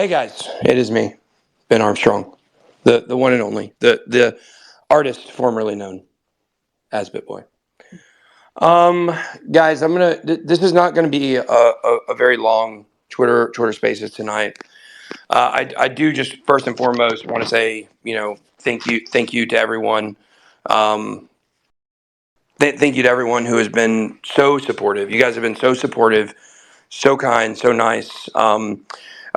Hey guys, it is me, Ben Armstrong, the one and only, the artist formerly known as Bitboy. Guys, This is not gonna be a very long Twitter Spaces tonight. I do just first and foremost want to say, thank you to everyone. Um, Thank you to everyone who has been so supportive. You guys have been so supportive, so kind, so nice.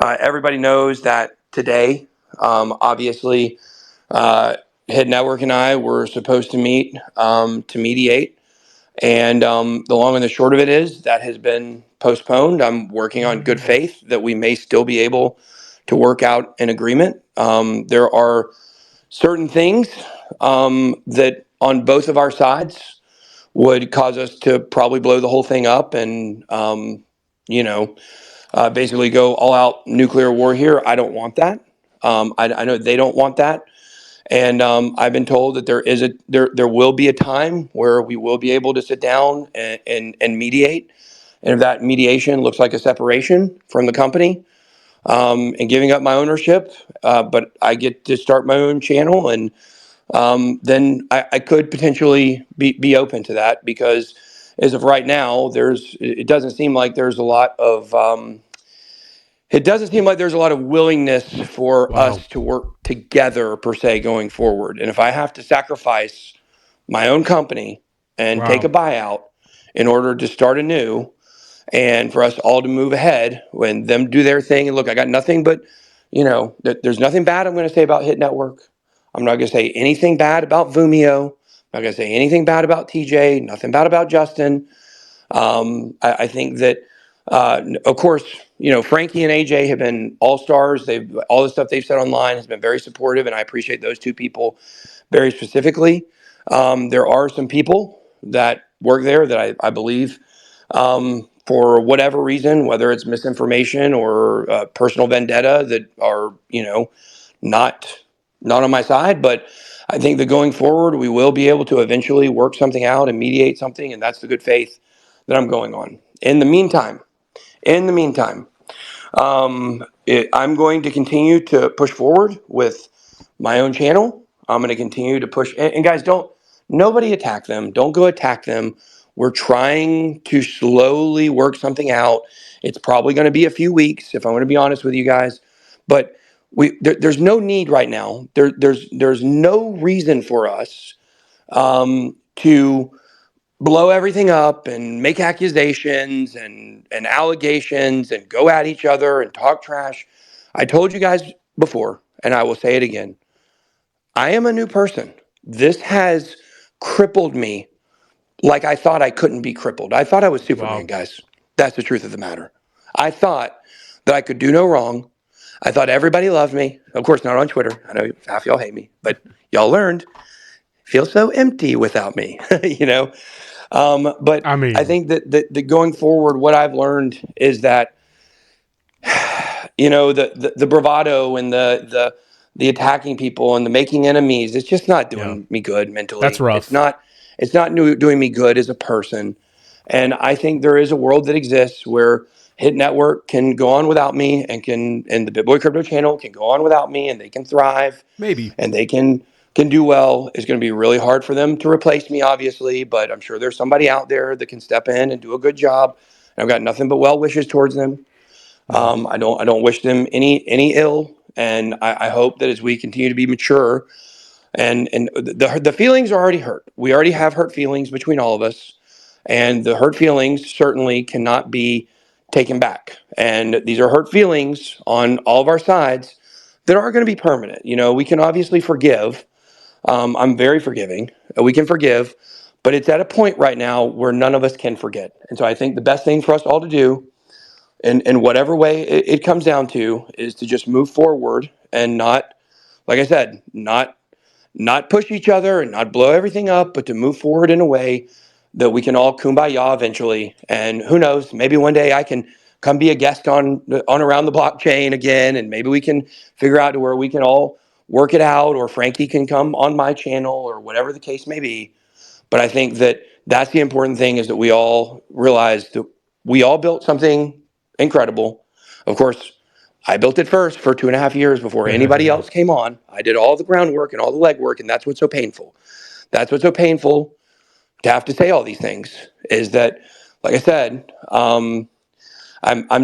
Everybody knows that today, obviously, Hit Network and I were supposed to meet to mediate. And the long and the short of it is that has been postponed. I'm working on good faith that we may still be able to work out an agreement. There are certain things that on both of our sides would cause us to probably blow the whole thing up and, basically go all out nuclear war here. I don't want that. I know they don't want that. And I've been told that there will be a time where we will be able to sit down and mediate. And if that mediation looks like a separation from the company and giving up my ownership, but I get to start my own channel, and then I could potentially be open to that, because as of right now, it doesn't seem like there's a lot of willingness for us to work together per se going forward. And if I have to sacrifice my own company and take a buyout in order to start anew, and for us all to move ahead when them do their thing, and look, I got nothing but, there's nothing bad I'm going to say about Hit Network. I'm not going to say anything bad about Vumio. I'm not going to say anything bad about TJ, nothing bad about Justin. I think that, of course, Frankie and AJ have been all stars. All the stuff they've said online has been very supportive, and I appreciate those two people very specifically. There are some people that work there that I believe, for whatever reason, whether it's misinformation or personal vendetta, that are not on my side. But I think that going forward, we will be able to eventually work something out and mediate something, and that's the good faith that I'm going on. In the meantime, I'm going to continue to push forward with my own channel. I'm going to continue to push. And guys, nobody attack them. Don't go attack them. We're trying to slowly work something out. It's probably going to be a few weeks, if I'm going to be honest with you guys. But there's no need right now. There's no reason for us to blow everything up and make accusations and allegations and go at each other and talk trash. I told you guys before, and I will say it again. I am a new person. This has crippled me like I thought I couldn't be crippled. I thought I was Superman, guys. That's the truth of the matter. I thought that I could do no wrong. I thought everybody loved me. Of course, not on Twitter. I know half y'all hate me, but y'all learned. Feel so empty without me, But I think that going forward, what I've learned is that, the bravado and the attacking people and the making enemies, it's just not doing me good mentally. That's rough. It's not doing me good as a person. And I think there is a world that exists where Hit Network can go on without me, and the Bitboy Crypto channel can go on without me, and they can thrive. Maybe. And they can do well. It's going to be really hard for them to replace me, obviously, but I'm sure there's somebody out there that can step in and do a good job. And I've got nothing but well wishes towards them. I don't wish them any ill, and I hope that as we continue to be mature, and the feelings are already hurt. We already have hurt feelings between all of us, and the hurt feelings certainly cannot be taken back. And these are hurt feelings on all of our sides that are going to be permanent. We can obviously forgive. I'm very forgiving. We can forgive, but it's at a point right now where none of us can forget. And so I think the best thing for us all to do, in whatever way it comes down to, is to just move forward and not, like I said, not push each other and not blow everything up, but to move forward in a way that we can all kumbaya eventually. And who knows, maybe one day I can come be a guest on Around the Blockchain again, and maybe we can figure out to where we can all work it out, or Frankie can come on my channel, or whatever the case may be. But I think that that's the important thing, is that we all realize that we all built something incredible. Of course, I built it first for 2.5 years before anybody else came on. I did all the groundwork and all the legwork, and that's what's so painful. That's what's so painful to have to say all these things is that, like I said, I'm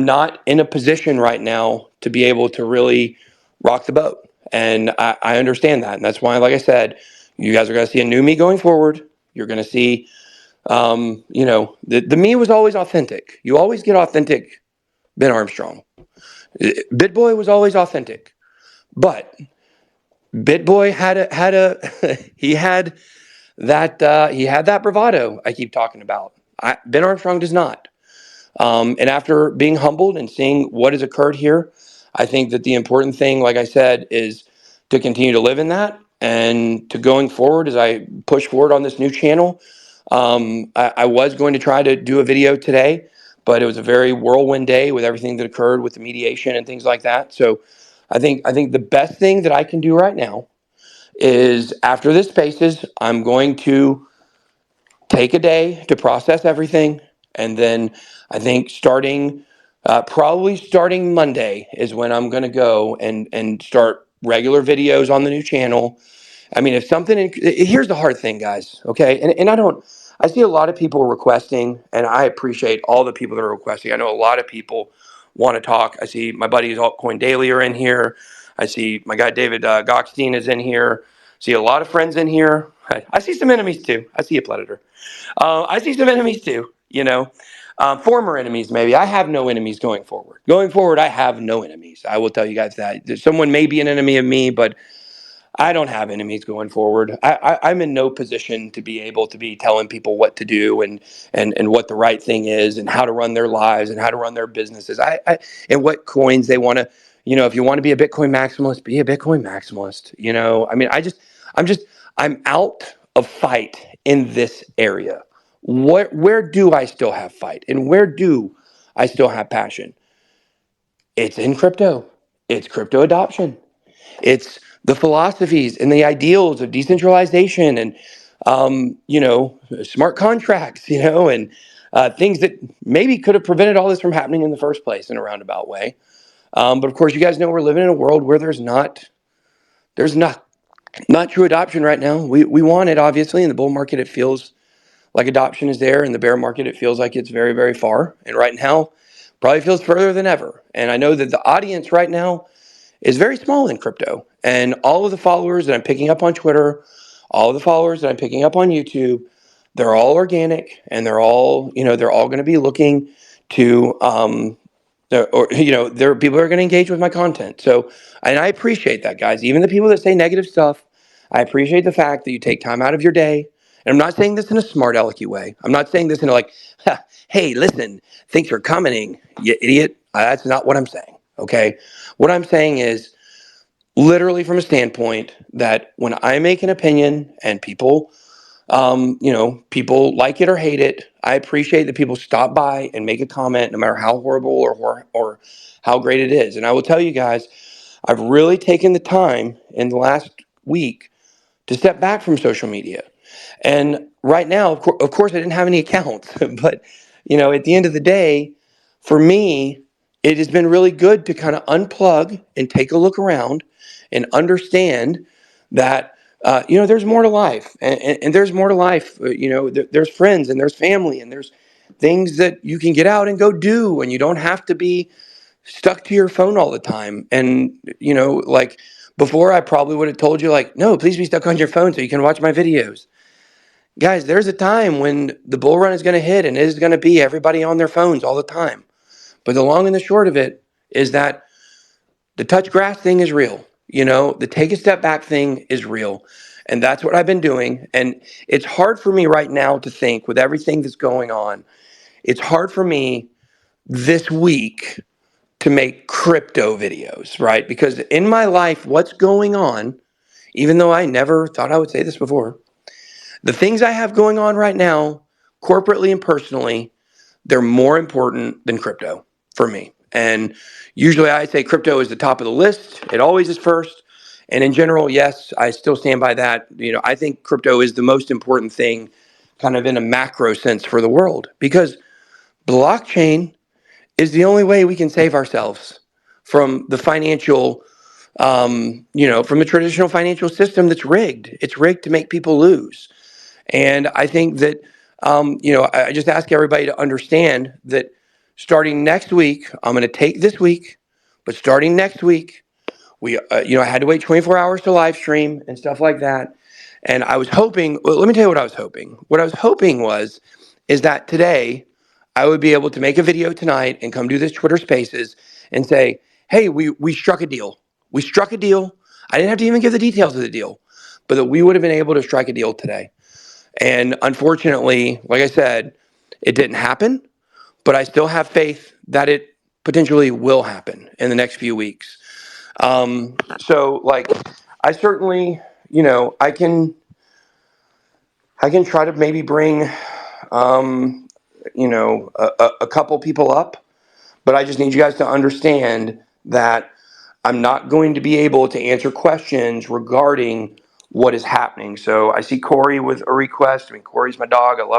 not in a position right now to be able to really rock the boat, and I understand that, and that's why, like I said, you guys are going to see a new me going forward. You're going to see, the me was always authentic. You always get authentic, Ben Armstrong. Bitboy was always authentic, but Bitboy had he had that bravado I keep talking about. Ben Armstrong does not. And after being humbled and seeing what has occurred here, I think that the important thing, like I said, is to continue to live in that and to going forward as I push forward on this new channel. I was going to try to do a video today, but it was a very whirlwind day with everything that occurred with the mediation and things like that. So I think the best thing that I can do right now is after this spaces, I'm going to take a day to process everything. And then I think probably starting Monday is when I'm going to go and start regular videos on the new channel. I mean, here's the hard thing, guys. Okay. And I see a lot of people requesting, and I appreciate all the people that are requesting. I know a lot of people want to talk. I see my buddies Altcoin Daily are in here. I see my guy David Gockstein is in here. See a lot of friends in here. I see some enemies too. I see a Predator. I see some enemies too, former enemies maybe. I have no enemies going forward. Going forward, I have no enemies. I will tell you guys that. Someone may be an enemy of me, but I don't have enemies going forward. I'm in no position to be able to be telling people what to do and what the right thing is and how to run their lives and how to run their businesses. And what coins they want to, if you want to be a Bitcoin maximalist, be a Bitcoin maximalist. I mean, I'm out of fight in this area. Where do I still have fight and where do I still have passion? It's in crypto. It's crypto adoption. It's the philosophies and the ideals of decentralization and, smart contracts, and things that maybe could have prevented all this from happening in the first place in a roundabout way. But of course, you guys know we're living in a world where there's not true adoption right now. We want it, obviously. In the bull market, it feels like adoption is there. In the bear market, it feels like it's very, very far. And right now, probably feels further than ever. And I know that the audience right now is very small in crypto. And all of the followers that I'm picking up on Twitter, all of the followers that I'm picking up on YouTube, they're all organic and they're all going to be looking to, there are people who are going to engage with my content. So, and I appreciate that, guys. Even the people that say negative stuff, I appreciate the fact that you take time out of your day. And I'm not saying this in a smart alecky way. I'm not saying this in a like, hey, listen, thanks for commenting, you idiot. That's not what I'm saying. Okay. What I'm saying is literally from a standpoint that when I make an opinion and people like it or hate it, I appreciate that people stop by and make a comment, no matter how horrible or how great it is. And I will tell you guys, I've really taken the time in the last week to step back from social media. And right now, of course, I didn't have any accounts, but at the end of the day, for me, it has been really good to kind of unplug and take a look around and understand that there's more to life, and there's more to life. There's friends and there's family and there's things that you can get out and go do, and you don't have to be stuck to your phone all the time. And like before, I probably would have told you like, no, please be stuck on your phone so you can watch my videos. Guys, there's a time when the bull run is going to hit and it is going to be everybody on their phones all the time. But the long and the short of it is that the touch grass thing is real. The take a step back thing is real. And that's what I've been doing. And it's hard for me right now to think with everything that's going on. It's hard for me this week to make crypto videos, right? Because in my life, what's going on, even though I never thought I would say this before, the things I have going on right now, corporately and personally, they're more important than crypto for me. And usually I say crypto is the top of the list. It always is first. And in general, yes, I still stand by that. I think crypto is the most important thing kind of in a macro sense for the world, because blockchain is the only way we can save ourselves from the financial, from the traditional financial system that's rigged. It's rigged to make people lose. And I think that, I just ask everybody to understand that starting next week, I'm going to take this week, but starting next week, I had to wait 24 hours to live stream and stuff like that. And I was hoping, well, let me tell you what I was hoping. What I was hoping is that today I would be able to make a video tonight and come do this Twitter Spaces and say, hey, we struck a deal. We struck a deal. I didn't have to even give the details of the deal, but that we would have been able to strike a deal today. And unfortunately, like I said, it didn't happen, but I still have faith that it potentially will happen in the next few weeks. So like, I certainly, I can try to maybe bring, a couple people up, but I just need you guys to understand that I'm not going to be able to answer questions regarding what is happening. So I see Corey with a request. I mean, Corey's my dog. I love